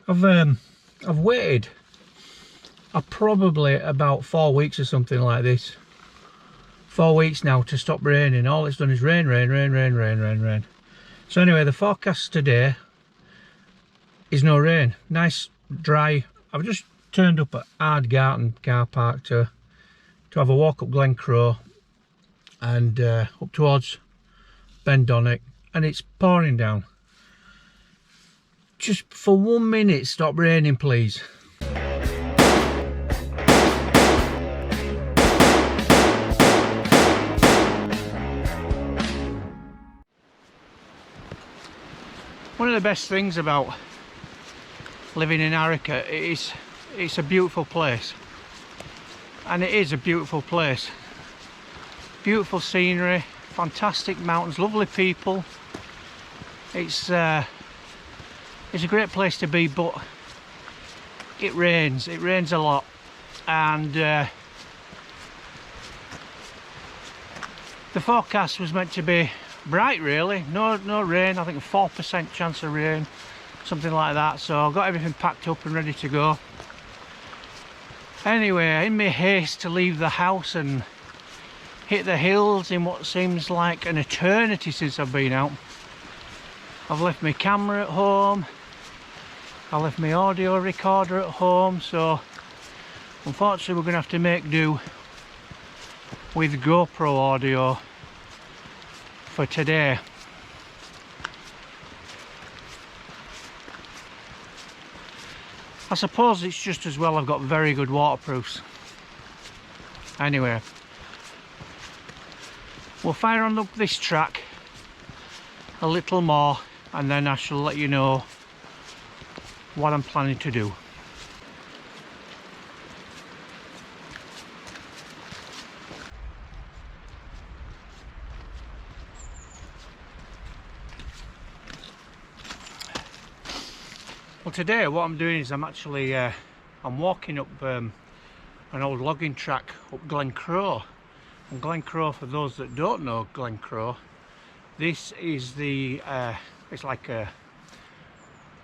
I've waited probably about 4 weeks or something like this. 4 weeks now to stop raining. All it's done is rain. So anyway, the forecast today is no rain. Nice, dry. I've just turned up at Ardgarten car park to have a walk up Glen Croe and up towards Ben Donich, and it's pouring down. Just for 1 minute, stop raining, please. One of the best things about living in Arica is it's a beautiful place, and it is a beautiful place. Beautiful scenery, fantastic mountains, lovely people. It's a great place to be, but it rains a lot, and the forecast was meant to be bright, really. No rain. I think a 4% chance of rain, something like that. So I've got everything packed up and ready to go. Anyway, in my haste to leave the house and hit the hills in what seems like an eternity since I've been out, I've left my camera at home, I left my audio recorder at home, so unfortunately we're going to have to make do with GoPro audio for today. I suppose it's just as well I've got very good waterproofs. Anyway, we'll fire on up this track a little more, and then I shall let you know what I'm planning to do. Well, today what I'm doing is I'm actually I'm walking up an old logging track up Glen Croe. And Glen Croe, for those that don't know Glen Croe, this is the it's like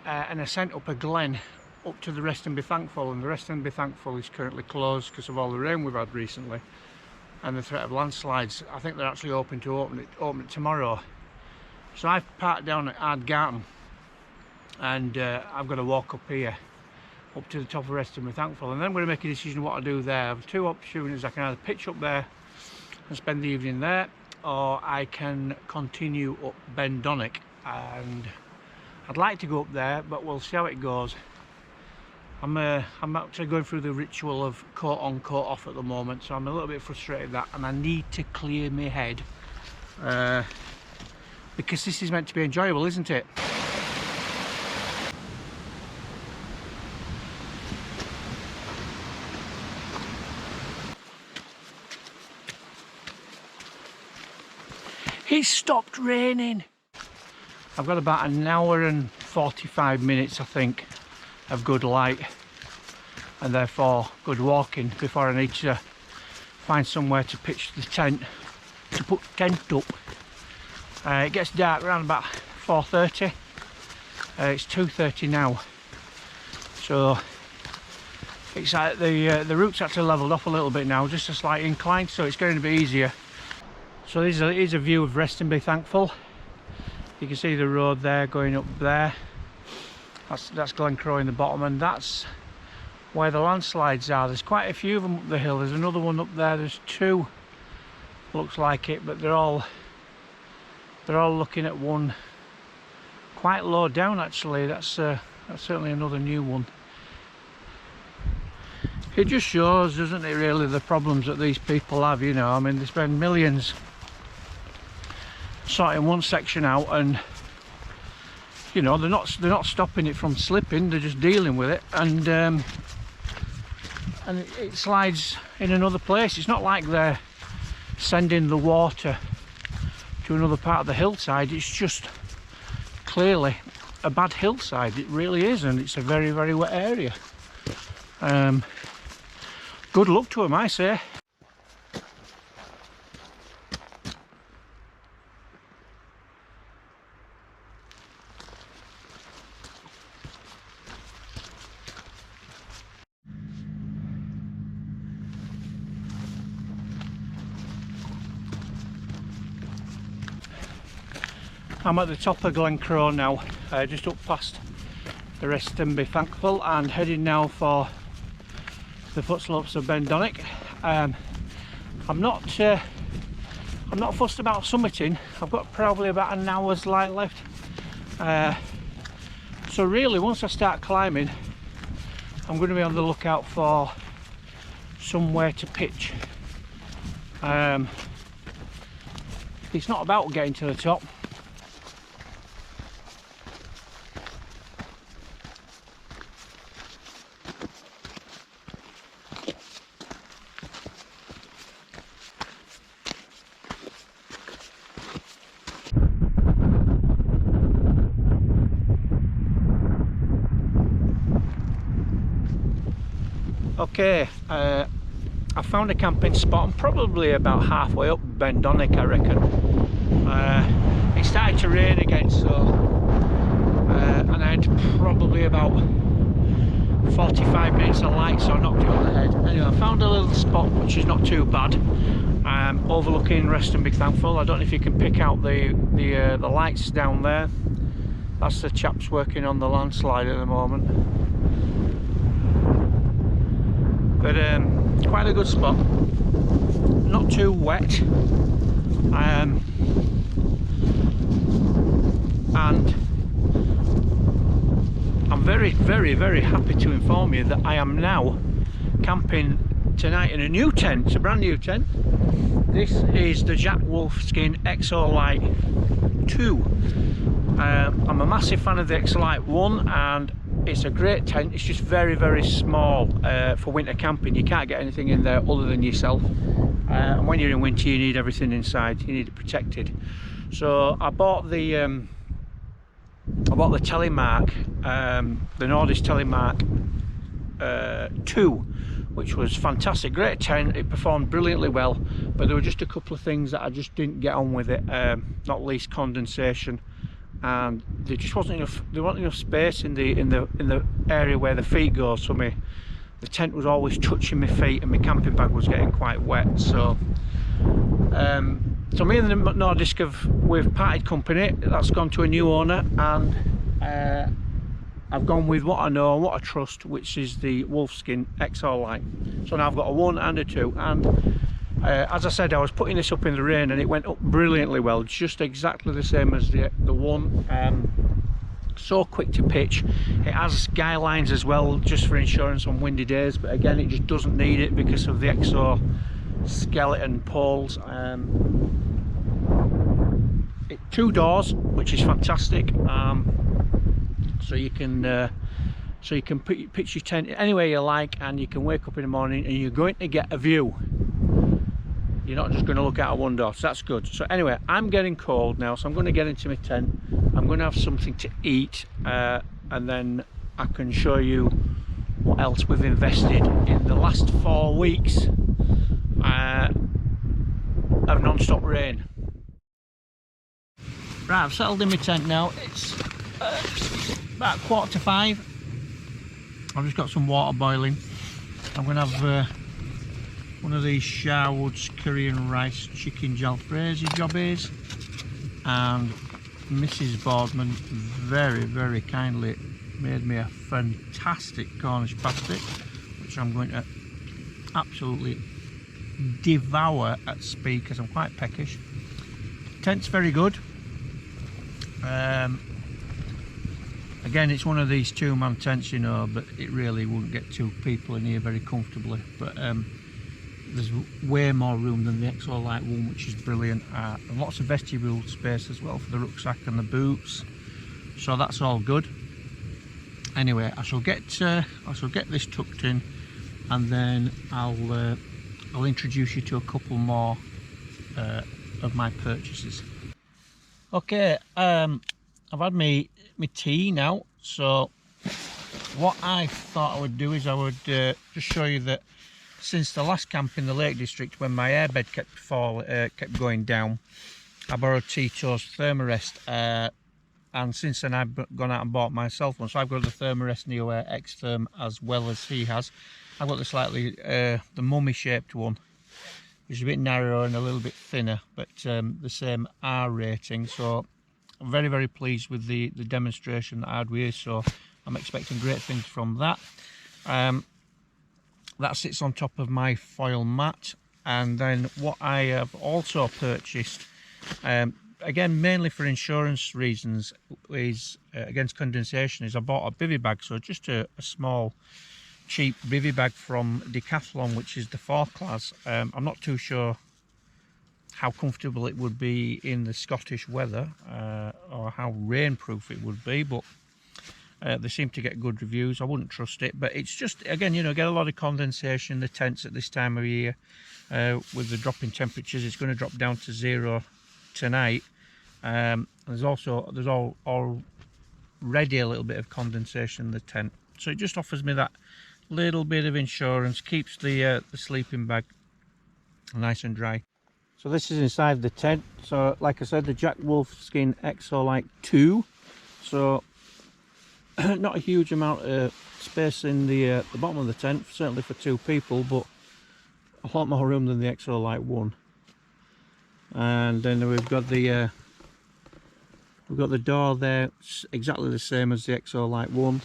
an ascent up a glen up to the Rest and Be Thankful, and the Rest and Be Thankful is currently closed because of all the rain we've had recently and the threat of landslides. I think they're actually open it tomorrow. So I've parked down at Ardgarten, and I've got to walk up here up to the top of the Rest and Be Thankful, and then I'm going to make a decision what to do there. I have two opportunities. I can either pitch up there and spend the evening there, or I can continue up Ben Donich, and I'd like to go up there, but we'll see how it goes. I'm actually going through the ritual of coat on, coat off at the moment, so I'm a little bit frustrated with that, and I need to clear my head because this is meant to be enjoyable, isn't it? It's stopped raining. I've got about an hour and 45 minutes, I think, of good light, and therefore good walking before I need to find somewhere to pitch the tent, to put tent up. It gets dark around about 4:30. It's 2:30 now, so it's like the route's actually levelled off a little bit now, just a slight incline, so it's going to be easier. So here's a view of Rest and Be Thankful. You can see the road there going up there. That's Glen Croe in the bottom, and that's where the landslides are. There's quite a few of them up the hill. There's another one up there. There's two, looks like it, but they're all looking at one quite low down actually. That's certainly another new one. It just shows, doesn't it, really, the problems that these people have, you know. I mean, they spend millions sorting one section out, and you know, they're not stopping it from slipping, they're just dealing with it, and it slides in another place. It's not like they're sending the water to another part of the hillside. It's just clearly a bad hillside. It really is, and it's a very, very wet area. Good luck to them, I say. I'm at the top of Glen Croe now, just up past the Rest and Be Thankful, and heading now for the footslopes of Ben Donich. I'm not fussed about summiting. I've got probably about an hour's light left, so really once I start climbing I'm going to be on the lookout for somewhere to pitch. It's not about getting to the top. Okay, I found a camping spot. I'm probably about halfway up Ben Donich, I reckon. It started to rain again, so and I had probably about 45 minutes of light, so I knocked it on the head. Anyway, I found a little spot which is not too bad, overlooking Rest and Be Thankful. I don't know if you can pick out the lights down there. That's the chaps working on the landslide at the moment. But quite a good spot, not too wet, and I'm very happy to inform you that I am now camping tonight in a new tent. It's a brand new tent. This is the Jack Wolfskin Exolight 2. I'm a massive fan of the Exolight 1, and it's a great tent. It's just very small for winter camping. You can't get anything in there other than yourself, and when you're in winter you need everything inside. You need it protected. So I bought the Telemark, the Nordisk Telemark 2, which was fantastic. Great tent. It performed brilliantly well, but there were just a couple of things that I just didn't get on with it, not least condensation, and there just wasn't enough space in the area where the feet go. So the tent was always touching my feet, and my camping bag was getting quite wet. So me and the Nordisk we've parted company. That's gone to a new owner, and I've gone with what I know and what I trust, which is the Wolfskin Exolight. So now I've got a 1 and a 2, and as I said, I was putting this up in the rain and it went up brilliantly well, just exactly the same as the 1. So quick to pitch. It has guy lines as well, just for insurance on windy days, but again it just doesn't need it because of the exoskeleton poles. 2 doors, which is fantastic, so you can pitch your tent anywhere you like, and you can wake up in the morning and you're going to get a view. You're not just going to look out of one door, so that's good. So anyway, I'm getting cold now, so I'm going to get into my tent. I'm going to have something to eat, and then I can show you what else we've invested in the last 4 weeks of non-stop rain. Right, I've settled in my tent now. It's about 4:45. I've just got some water boiling. I'm going to have one of these Sharwood's Korean rice chicken jalfrezi jobbies, and Mrs. Boardman very kindly made me a fantastic Cornish pasty, which I'm going to absolutely devour at speed because I'm quite peckish. Tent's very good. Again, it's one of these 2-man tents, you know, but it really wouldn't get 2 people in here very comfortably. But there's way more room than the Exolight 1, which is brilliant, and lots of vestibule space as well for the rucksack and the boots, so that's all good. Anyway, I shall get this tucked in, and then I'll introduce you to a couple more of my purchases. Okay, I've had my tea now, so what I thought I would do is I would just show you that since the last camp in the Lake District, when my airbed kept going down, I borrowed Tito's Thermarest, and since then I've gone out and bought myself one. So I've got the Thermarest NeoAir X-Therm as well as he has. I've got the slightly the mummy shaped one, which is a bit narrower and a little bit thinner, but the same R rating. So I'm very, very pleased with the demonstration that I had with you, so I'm expecting great things from that. That sits on top of my foil mat. And then what I have also purchased, again mainly for insurance reasons, is against condensation, is I bought a bivy bag. So just a small cheap bivy bag from Decathlon, which is the 4 class. I'm not too sure how comfortable it would be in the Scottish weather, or how rainproof it would be, but they seem to get good reviews. I wouldn't trust it, but it's just, again, you know, get a lot of condensation in the tents at this time of year. With the dropping temperatures, it's going to drop down to 0 tonight. There's already a little bit of condensation in the tent, so it just offers me that little bit of insurance, keeps the sleeping bag nice and dry. So this is inside the tent. So like I said, the Jack Wolfskin Exolight 2. So not a huge amount of space in the bottom of the tent, certainly for 2 people, but a lot more room than the Exolight 1. And then we've got the door there, exactly the same as the Exolight 1.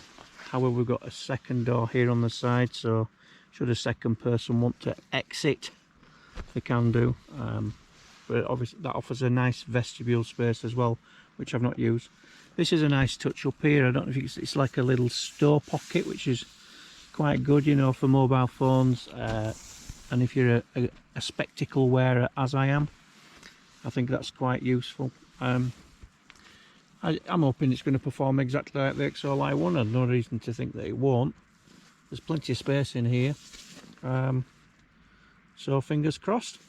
However, we've got a second door here on the side, so should a second person want to exit, they can do. But obviously that offers a nice vestibule space as well, which I've not used. This is a nice touch up here. I don't know if it's like a little store pocket, which is quite good, you know, for mobile phones. And if you're a spectacle wearer, as I am, I think that's quite useful. I'm hoping it's going to perform exactly like the Exolight 1. I've no reason to think that it won't. There's plenty of space in here, so fingers crossed.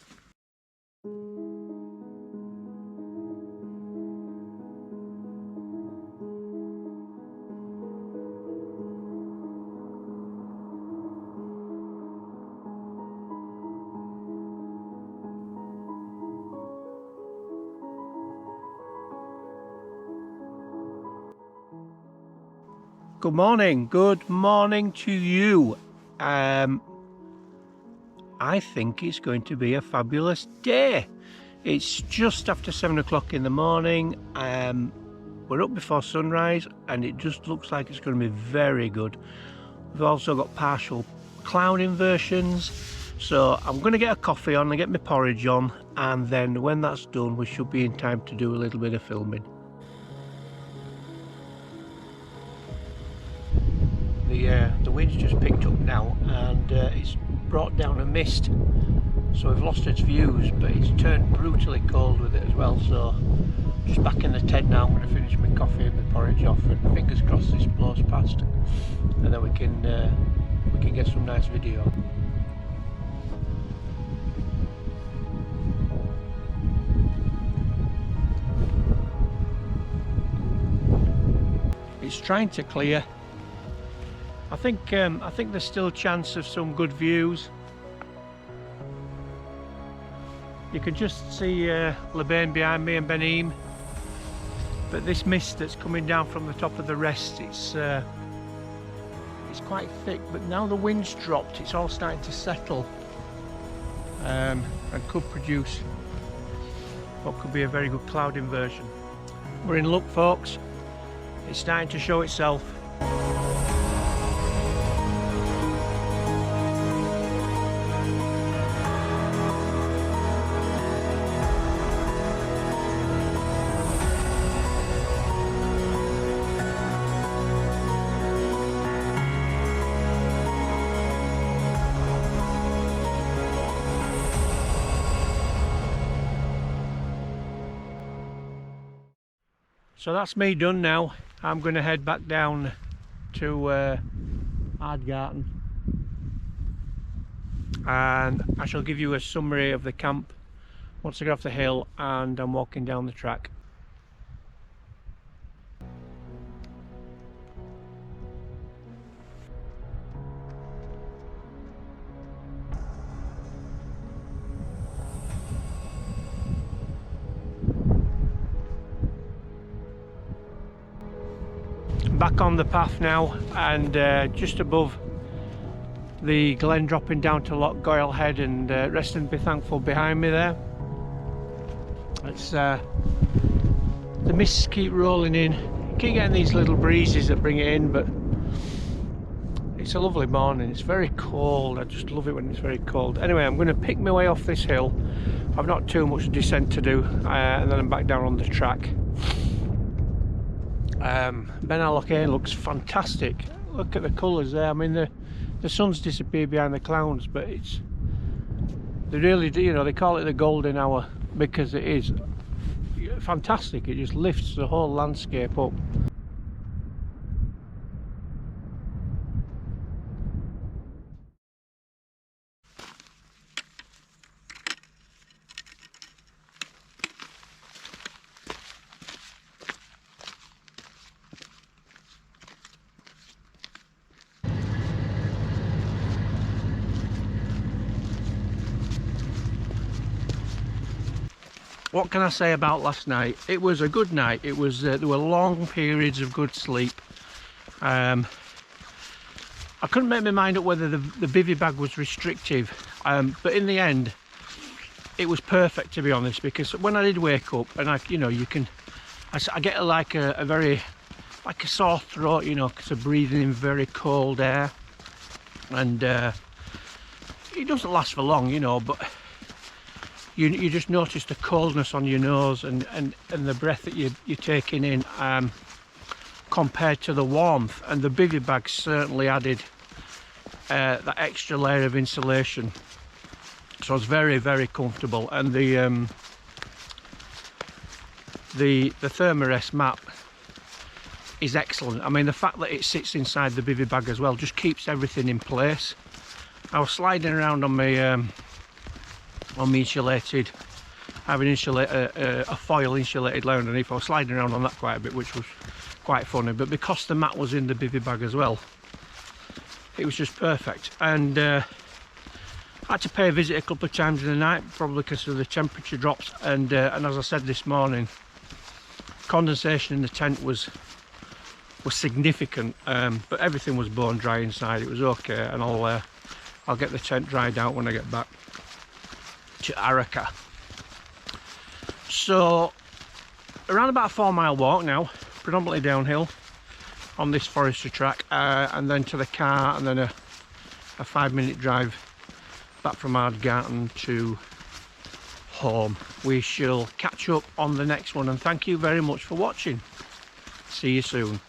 Good morning to you. I think it's going to be a fabulous day. It's just after 7 o'clock in the morning. We're up before sunrise and it just looks like it's going to be very good. We've also got partial cloud inversions, so I'm going to get a coffee on and get my porridge on, and then when that's done we should be in time to do a little bit of filming. The wind's just picked up now, and it's brought down a mist, so we've lost its views, but it's turned brutally cold with it as well. So just back in the tent now. I'm going to finish my coffee and my porridge off, and fingers crossed this blows past, and then we can get some nice video. It's trying to clear. I think there's still a chance of some good views. You can just see Lebain behind me and Benim, but this mist that's coming down from the top of the rest, it's quite thick. But now the wind's dropped, it's all starting to settle, and could produce what could be a very good cloud inversion. We're in luck, folks. It's starting to show itself. So that's me done now. I'm going to head back down to Ardgarten, and I shall give you a summary of the camp once I get off the hill and I'm walking down the track. Back on the path now, and just above the glen, dropping down to Loch Goyle Head, and Rest and Be Thankful behind me there. It's The mists keep rolling in. Keep getting these little breezes that bring it in, but it's a lovely morning. It's very cold. I just love it when it's very cold. Anyway, I'm going to pick my way off this hill. I've not too much descent to do, and then I'm back down on the track. Ben Donich looks fantastic. Look at the colours there. I mean, the sun's disappeared behind the clouds, but they really do, you know, they call it the golden hour because it is fantastic. It just lifts the whole landscape up. What can I say about last night? It was a good night. It was there were long periods of good sleep. I couldn't make my mind up whether the bivy bag was restrictive, but in the end it was perfect, to be honest, because when I did wake up, and I get a very like a sore throat, you know, because of breathing in very cold air, and it doesn't last for long, you know, but you just notice the coldness on your nose and the breath that you're taking in compared to the warmth, and the bivy bag certainly added that extra layer of insulation, so it's very, very comfortable. And the Thermarest mat is excellent. I mean, the fact that it sits inside the bivy bag as well just keeps everything in place. I was sliding around on my insulated, having a foil insulated layer underneath. I was sliding around on that quite a bit, which was quite funny, but because the mat was in the bivy bag as well, it was just perfect. And I had to pay a visit a couple of times in the night, probably because of the temperature drops, and as I said this morning, condensation in the tent was significant, but everything was bone dry inside. It was okay, and I'll get the tent dried out when I get back to Araka. So around about a 4-mile walk now, predominantly downhill on this forestry track, and then to the car, and then a 5-minute drive back from Ardgarten to home. We shall catch up on the next one, and thank you very much for watching. See you soon.